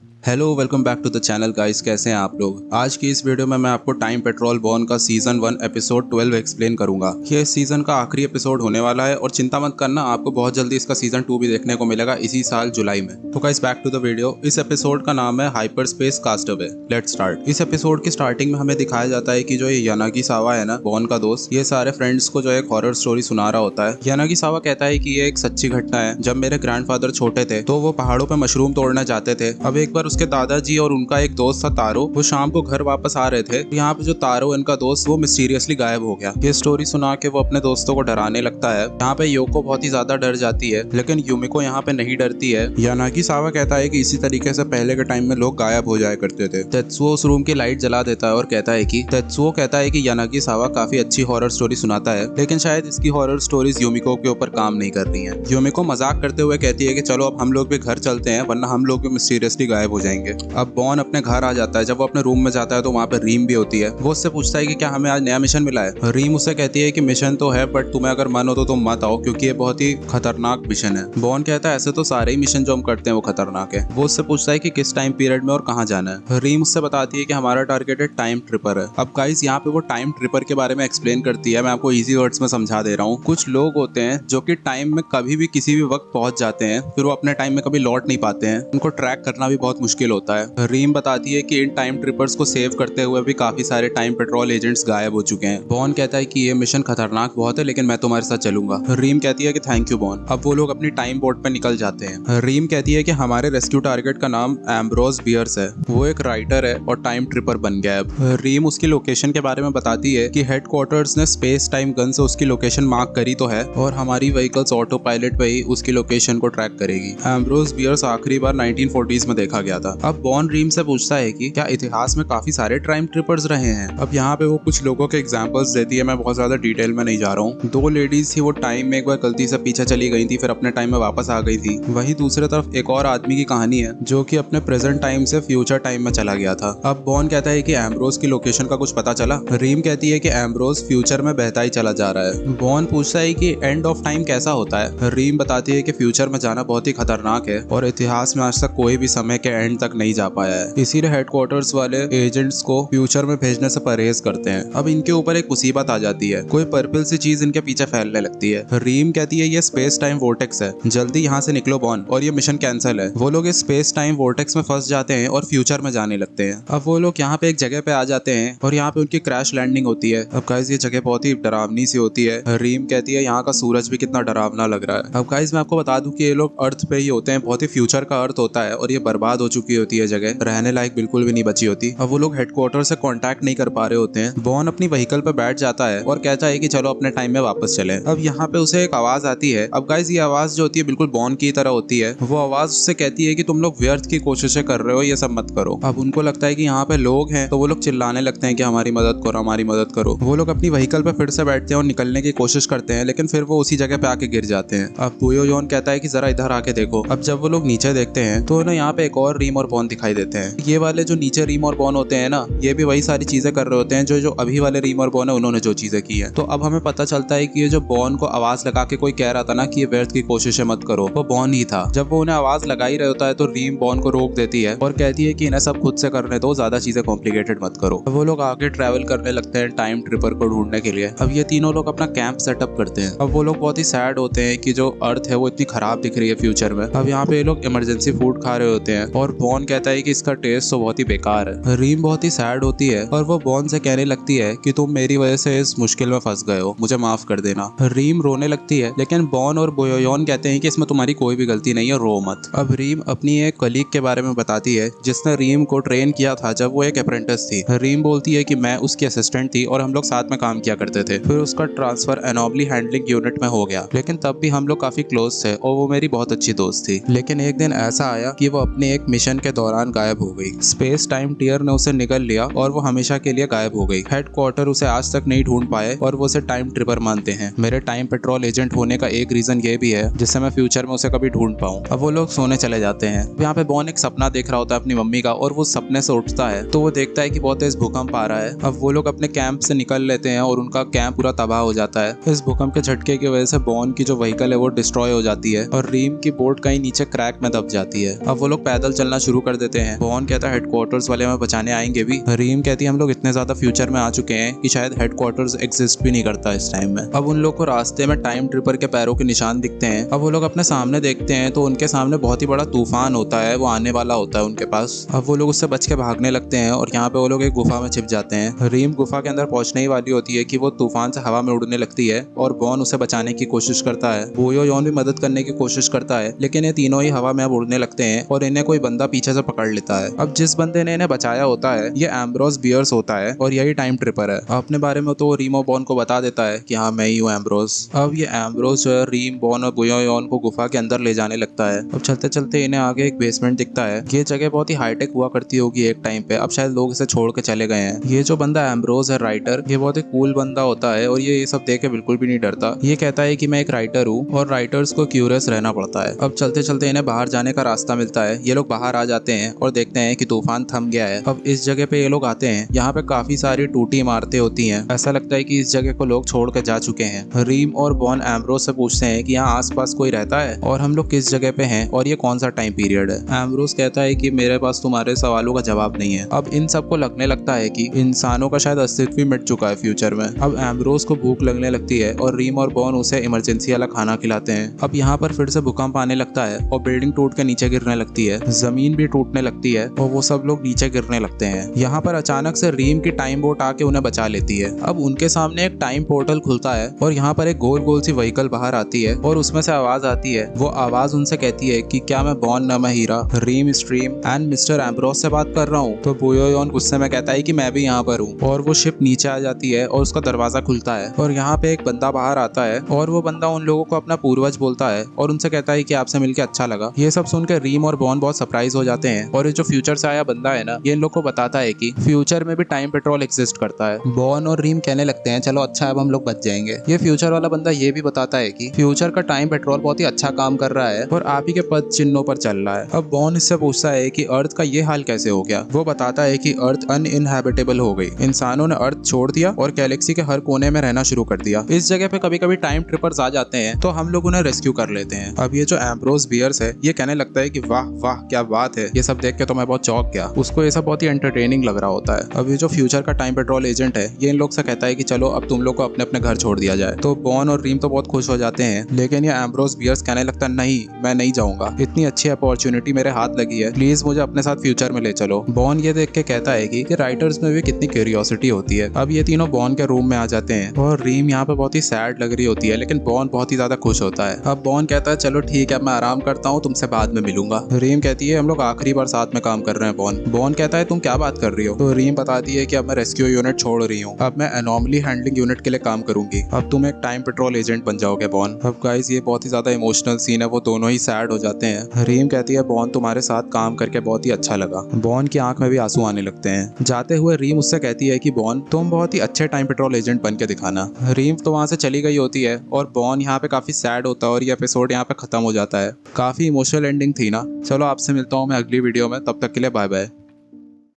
Hello welcome back to the channel guys. कैसे हैं आप लोग। आज की इस वीडियो में मैं आपको टाइम पेट्रोल बॉर्न का सीजन 1 एपिसोड 12 एक्सप्लेन करूंगा। ये इस सीजन का आखिरी एपिसोड होने वाला है और चिंता मत करना, आपको बहुत जल्दी इसका सीजन 2 भी देखने को मिलेगा इसी साल जुलाई में। तो guys back to the video. इस एपिसोड का नाम है hyper space castaway. Let's start. इस एपिसोड की स्टार्टिंग में हमें दिखाया जाता है कि जो ये यानागिसावा है ना, बॉर्न का दोस्त, ये सारे फ्रेंड्स को जो एक हॉरर स्टोरी सुना रहा होता है। यानागिसावा कहता है कि ये एक सच्ची घटना है। जब मेरे ग्रैंडफादर छोटे थे तो वो पहाड़ों पे मशरूम तोड़ने जाते थे। अब एक बार उसके दादाजी और उनका एक दोस्त था तारो, वो शाम को घर वापस आ रहे थे। यहाँ पे जो तारो इनका दोस्त वो मिस्टीरियसली गायब हो गया। ये स्टोरी सुना के वो अपने दोस्तों को डराने लगता है। यहाँ पे योको बहुत ही ज्यादा डर जाती है, लेकिन यूमिको यहाँ पे नहीं डरती है। यानागिसावा कहता है कि इसी तरीके से पहले के टाइम में लोग गायब हो जाया करते थे। तेत्सुओ उस रूम की लाइट जला देता है और कहता है कि यानागिसावा काफी अच्छी हॉरर स्टोरी सुनाता है, लेकिन शायद इसकी हॉरर स्टोरीज यूमिको के ऊपर काम नहीं कर रही हैं। यूमिको मजाक करते हुए कहती है कि चलो अब हम लोग भी घर चलते हैं, वरना हम लोग भी मिस्टीरियसली गायब हो जाएंगे। अब बॉन अपने घर आ जाता है। जब वो अपने रूम में जाता है तो वहाँ पे रीम भी होती है। वो उससे पूछता है कि क्या हमें आज नया मिशन मिला है। रीम उससे कहती है कि मिशन तो है, बट तुम्हें अगर मन हो तो तुम मत आओ, क्योंकि ये बहुत ही खतरनाक मिशन है। बॉन कहता है ऐसे तो सारे ही मिशन जो हम करते हैं वो खतरनाक है। वो उससे पूछता है कि किस टाइम पीरियड में और कहाँ जाना है। रीम उससे बताती है कि हमारा टारगेट है टाइम ट्रिपर है। अब गाइस यहाँ पे वो टाइम ट्रिपर के बारे में एक्सप्लेन करती है। मैं आपको इजी वर्ड्स में समझा दे रहा हूँ। कुछ लोग होते हैं जो कि टाइम में कभी भी किसी भी वक्त पहुंच जाते हैं, फिर वो अपने टाइम में कभी लौट नहीं पाते हैं। उनको ट्रैक करना भी बहुत मुश्किल होता है। रीम बताती है कि इन टाइम ट्रिपर्स को सेव करते हुए भी काफी सारे टाइम पेट्रोल एजेंट्स गायब हो चुके हैं। बॉन कहता है कि ये मिशन खतरनाक बहुत है, लेकिन मैं तुम्हारे साथ चलूंगा। रीम कहती है कि थैंक यू बॉन। अब वो लोग अपनी टाइम बोट पे निकल जाते हैं। रीम कहती है कि हमारे रेस्क्यू टारगेट का नाम एम्ब्रोस बियर्स है। वो एक राइटर है और टाइम ट्रिपर बन गया है। रीम उसकी लोकेशन के बारे में बताती है कि हेडक्वार्टर्स ने स्पेस टाइम गन से उसकी लोकेशन मार्क करी तो है, और हमारी व्हीकल्स ऑटो पायलट पे ही उसकी लोकेशन को ट्रैक करेगी। एम्ब्रोस बियर्स आखिरी बार 1940s में देखा गया था। अब बॉन रीम से पूछता है कि क्या इतिहास में काफी सारे टाइम ट्रिपर्स रहे हैं। अब यहाँ पे वो कुछ लोगों के एग्जांपल्स देती है। मैं बहुत ज्यादा डिटेल में नहीं जा रहा हूँ। दो लेडीज थी, वो टाइम में एक बार गलती से पीछे चली गई थी, फिर अपने टाइम में वापस आ गई थी। वहीं दूसरी तरफ एक और आदमी की कहानी है जो कि अपने प्रेजेंट टाइम से फ्यूचर टाइम में चला गया था। अब बॉन कहता है कि एम्ब्रोस की लोकेशन का कुछ पता चला। रीम कहती है कि एम्ब्रोस फ्यूचर में बहता ही चला जा रहा है। बॉन पूछता है कि एंड ऑफ टाइम कैसा होता है। रीम बताती है कि फ्यूचर में जाना बहुत ही खतरनाक है और इतिहास में आज तक कोई भी समय के एंड तक नहीं जा पाया है। इसीलिए हेडक्वार्टर्स वाले एजेंट्स को फ्यूचर में भेजने से परहेज करते हैं। अब इनके ऊपर एक मुसीबत आ जाती है। कोई पर्पल सी चीज इनके पीछे फैलने लगती है। रीम कहती है ये स्पेस टाइम वोर्टेक्स है, जल्दी यहाँ से निकलो बॉन, और ये मिशन कैंसिल है। वो लोग इस स्पेस टाइम वोर्टेक्स में फंस जाते हैं और फ्यूचर में जाने लगते हैं। अब वो लोग यहाँ पे एक जगह पे आ जाते हैं और यहाँ पे उनकी क्रैश लैंडिंग होती है। अब गाइस ये जगह बहुत ही डरावनी सी होती है। रीम कहती है यहाँ का सूरज भी कितना डरावना लग रहा है। अब गाइस मैं आपको बता दूं कि ये लोग अर्थ पे ही होते हैं। बहुत ही फ्यूचर का अर्थ होता है और ये बर्बाद हो चुकी होती है जगह, रहने लायक बिल्कुल भी नहीं बची होती। अब वो लोग हेडक्वार्टर से कांटेक्ट नहीं कर पा रहे होते हैं। बॉन अपनी व्हीकल पे बैठ जाता है और कहता है कि चलो अपने टाइम में वापस चले। अब यहाँ पे उसे एक आवाज आती है। अब गाइस ये आवाज जो होती है बिल्कुल बॉन की तरह होती है। वो आवाज उससे कहती है कि तुम लोग व्यर्थ की कोशिशें कर रहे हो, ये सब मत करो। अब उनको लगता है कि यहाँ पे लोग हैं, तो वो लोग चिल्लाने लगते हैं कि हमारी मदद करो, हमारी मदद करो। वो लोग अपनी व्हीकल पे फिर से बैठते हैं और निकलने की कोशिश करते हैं, लेकिन फिर वो उसी जगह पे आके गिर जाते हैं। अब बुयोयोन कहता है कि जरा इधर आके देखो। अब जब वो लोग नीचे देखते हैं तो ना यहाँ पे एक और रीम और बॉन दिखाई देते हैं। ये वाले जो नीचे रीम और बॉन होते हैं ना, ये भी वही सारी चीजें कर रहे होते हैं जो अभी वाले रीम और बॉन है उन्होंने जो चीजें की है। तो अब हमें पता चलता है कि ये जो बॉन को आवाज लगा के कोई कह रहा था ना कि ये व्यर्थ की कोशिशें मत करो, वो बॉन ही था। जब वो उन्हें आवाज लगा ही रहे होता है तो रीम बॉन को रोक देती है और कहती है कि इन्हें सब खुद से करने दो, ज्यादा चीजें कॉम्प्लिकेटेड मत करो। अब वो लोग आगे ट्रैवल करने लगते हैं टाइम ट्रिपर को ढूंढने के लिए। अब ये तीनों लोग अपना कैंप सेटअप करते हैं। अब वो लोग बहुत ही सैड होते हैं कि जो अर्थ है वो इतनी खराब दिख रही है फ्यूचर में। अब यहाँ पे ये लोग इमरजेंसी फूड खा रहे होते हैं और बॉन कहता है कि इसका टेस्ट तो बहुत ही बेकार है। रीम बहुत ही सैड होती है और वो बॉन से कहने लगती है कि तुम मेरी वजह से इस मुश्किल में फंस गए हो, मुझे माफ कर देना। रीम रोने लगती है, लेकिन बॉन और बोयोयोन कहते हैं कि इसमें तुम्हारी कोई भी गलती नहीं है, रो मत। अब रीम अपनी एक कलीग के बारे में बताती है जिसने रीम को ट्रेन किया था जब वो एक अप्रेंटिस थी। रीम बोलती है कि मैं उसकी असिस्टेंट थी और हम लोग साथ में काम किया करते थे। फिर उसका ट्रांसफर एनॉमली हैंडलिंग यूनिट में हो गया, लेकिन तब भी हम लोग काफी क्लोज थे और वो मेरी बहुत अच्छी दोस्त थी। लेकिन एक दिन ऐसा आया कि वो अपने एक मिशन के दौरान गायब हो गई। स्पेस टाइम टीयर ने उसे निगल लिया और वो हमेशा के लिए गायब हो गई। हेडक्वार्टर उसे आज तक नहीं ढूंढ पाए और वो उसे टाइम ट्रिपर मानते हैं। मेरे टाइम पेट्रोल एजेंट होने का एक रीजन ये भी है जिससे मैं फ्यूचर में उसे कभी ढूंढ पाऊं। अब वो लोग सोने चले जाते हैं। यहाँ पे बॉन एक सपना देख रहा होता है अपनी मम्मी का, और वो सपने से उठता है तो वो देखता है कि बहुत तेज भूकंप आ रहा है। अब वो लोग अपने कैंप से निकल लेते हैं और उनका कैंप पूरा तबाह हो जाता है। इस भूकंप के झटके की वजह से बॉन की जो व्हीकल है वो डिस्ट्रॉय हो जाती है और रीम की बोट कहीं नीचे क्रैक में दब जाती है। अब वो लोग पैदल चलना शुरू कर देते हैं। बॉन कहता है हेडक्वार्टर्स वाले हमें बचाने आएंगे भी। रीम कहती है हम लोग इतने ज्यादा फ्यूचर में आ चुके हैं कि शायद हेडक्वार्टर्स एग्जिस्ट भी नहीं करता इस टाइम में। अब उन लोग को रास्ते में टाइम ट्रिपर के पैरों के निशान दिखते हैं। अब वो लोग अपने सामने देखते हैं तो उनके सामने बहुत ही बड़ा तूफान होता है, वो आने वाला होता है उनके पास। अब वो लोग उससे बच के भागने लगते हैं और यहाँ पे वो लोग एक गुफा में छिप जाते हैं। रीम गुफा के अंदर पहुंचने ही वाली होती है कि वो तूफान से हवा में उड़ने लगती है और बॉन उसे बचाने की कोशिश करता है। बोयो योन भी मदद करने की कोशिश करता है, लेकिन ये तीनों ही हवा में अब उड़ने लगते हैं और इन्हें कोई बंदा पीछे से पकड़ लेता है। अब जिस बंदे ने इन्हें बचाया होता है ये एम्ब्रोस बियर्स होता है और यही टाइम ट्रिपर है। अपने बारे में तो रीम और बॉन को बता देता है कि हाँ मैं ही हूँ एम्ब्रोस। अब ये एम्ब्रोस जो है रीम, बॉन और बोयो योन को गुफा के अंदर ले जाने लगता है। अब चलते चलते इन्हें आगे एक बेसमेंट दिखता है। ये जगह बहुत ही हाईटेक हुआ करती होगी एक टाइम पे, अब शायद लोग इसे छोड़ के चले गए हैं। ये जो बंदा एम्ब्रोस है राइटर, ये बहुत ही कूल बंदा होता है और ये सब देख के बिल्कुल भी नहीं डरता। ये कहता है कि मैं एक राइटर हूँ और राइटर्स को क्यूरियस रहना पड़ता है। अब चलते चलते इन्हें बाहर जाने का रास्ता मिलता है। ये लोग बाहर आ जाते हैं और देखते हैं कि तूफान थम गया है। अब इस जगह पे ये लोग आते हैं। यहाँ पे काफी सारी टूटी इमारतें होती हैं। ऐसा लगता है कि इस जगह को लोग छोड़ के जा चुके हैं। रीम और बॉन एम्ब्रोस से पूछते हैं कि यहाँ आसपास कोई रहता है और हम लोग किस जगह पे हैं और ये कौन सा टाइम पीरियड है। एम्ब्रोस कहता है कि मेरे पास तुम्हारे सवालों का जवाब नहीं है। अब इन सबको लगने लगता है कि इंसानों का शायद अस्तित्व भी मिट चुका है फ्यूचर में। अब एम्ब्रोस को भूख लगने लगती है और रीम और बॉन उसे इमरजेंसी वाला खाना खिलाते हैं। अब यहाँ पर फिर से भूकंप आने लगता है और बिल्डिंग टूट के नीचे गिरने लगती है। जमीन भी टूटने लगती है और वो सब लोग नीचे गिरने लगते हैं। यहाँ पर अचानक से रीम की टाइम बोट आके उन्हें बचा लेती है। अब उनके सामने एक टाइम पोर्टल खुलता है और यहाँ पर एक गोल गोल सी व्हीकल बाहर आती है और उसमें से आवाज आती है। वो आवाज उनसे कहती है कि क्या मैं बॉन न मैं हीरा, रीम स्ट्रीम एंड मिस्टर एम्ब्रोस से बात कर रहा हूँ। तो बोयो योन गुस्से में कहता है कि मैं भी यहाँ पर हूँ और वो शिप नीचे आ जाती है और उसका दरवाजा खुलता है और यहाँ पे एक बंदा बाहर आता है और वो बंदा उन लोगों को अपना पूर्वज बोलता है और उनसे कहता है कि आपसे मिलकर अच्छा लगा। ये सब सुनकर रीम और बॉन बहुत सरप्राइज हो जाते हैं और ये जो फ्यूचर से आया बंदा है ना, ये इन लोग को बताता है कि फ्यूचर में भी टाइम पेट्रोल एग्जिस्ट करता है। बॉन और रीम कहने लगते हैं चलो अच्छा अब हम लोग बच जाएंगे। ये फ्यूचर वाला बंदा ये भी बताता है कि फ्यूचर का टाइम पेट्रोल बहुत ही अच्छा काम कर रहा है और आप ही के पद चिन्हों पर चल रहा है। अब बॉन इससे पूछता है कि अर्थ का ये हाल कैसे हो गया। वो बताता है कि अर्थ अनइनहैबिटेबल हो गई, इंसानों ने अर्थ छोड़ दिया और गैलेक्सी के हर कोने में रहना शुरू कर दिया। इस जगह पे कभी कभी टाइम ट्रिपर्स आ जाते हैं तो हम लोग उन्हें रेस्क्यू कर लेते हैं। अब ये जो एम्ब्रोस बियर्स है ये कहने लगता है कि वाह वाह क्या बात है, ये सब देख के तो मैं बहुत चौंक गया। उसको ये सब बहुत ही एंटरटेनिंग लग रहा होता है। अब ये जो फ्यूचर का टाइम पेट्रोल एजेंट है ये इन लोग से कहता है कि चलो अब तुम लोग को अपने अपने घर छोड़ दिया जाए। तो बॉन और रीम तो बहुत खुश हो जाते हैं, लेकिन ये एम्ब्रोस बियर्स कहने लगता है नहीं मैं नहीं जाऊंगा, इतनी अच्छी अपॉर्चुनिटी मेरे हाथ लगी है, प्लीज मुझे अपने साथ फ्यूचर में ले चलो। बॉन ये देख के कहता है कि राइटर्स में भी कितनी क्यूरियोसिटी होती है। अब ये तीनों बॉन के रूम में आ जाते हैं और रीम यहाँ पे बहुत ही सैड लग रही होती है, लेकिन बॉन बहुत ही ज्यादा खुश होता है। अब बॉन कहता है चलो ठीक है मैं आराम करता हूँ, तुमसे बाद में मिलूंगा। रीम कहती है हम लोग आखिरी बार साथ में काम कर रहे हैं बॉन। बॉन कहता है तुम क्या बात कर रही हो। तो रीम बताती है कि अब मैं रेस्क्यू यूनिट छोड़ रही हूँ, अब मैं एनॉमली हैंडलिंग यूनिट के लिए काम करूंगी, अब तुम एक टाइम पेट्रोल एजेंट बन जाओगे बॉन। अब गाइस ये बहुत ही ज्यादा इमोशनल सीन है, वो दोनों ही सैड हो जाते हैं। रीम कहती है बॉन तुम्हारे साथ काम करके बहुत ही अच्छा लगा। बॉन की आंख में भी आंसू आने लगते हैं। जाते हुए रीम उससे कहती है कि बॉन तुम बहुत ही अच्छे टाइम पेट्रोल एजेंट बन के दिखाना। रीम तो वहां से चली गई होती है और बॉन यहाँ पे काफी सैड होता है और ये एपिसोड यहाँ पे खत्म हो जाता है। काफी इमोशनल एंडिंग थी ना। चलो आपसे मिलता हूँ मैं अगली वीडियो में, तब तक के लिए बाय बाय।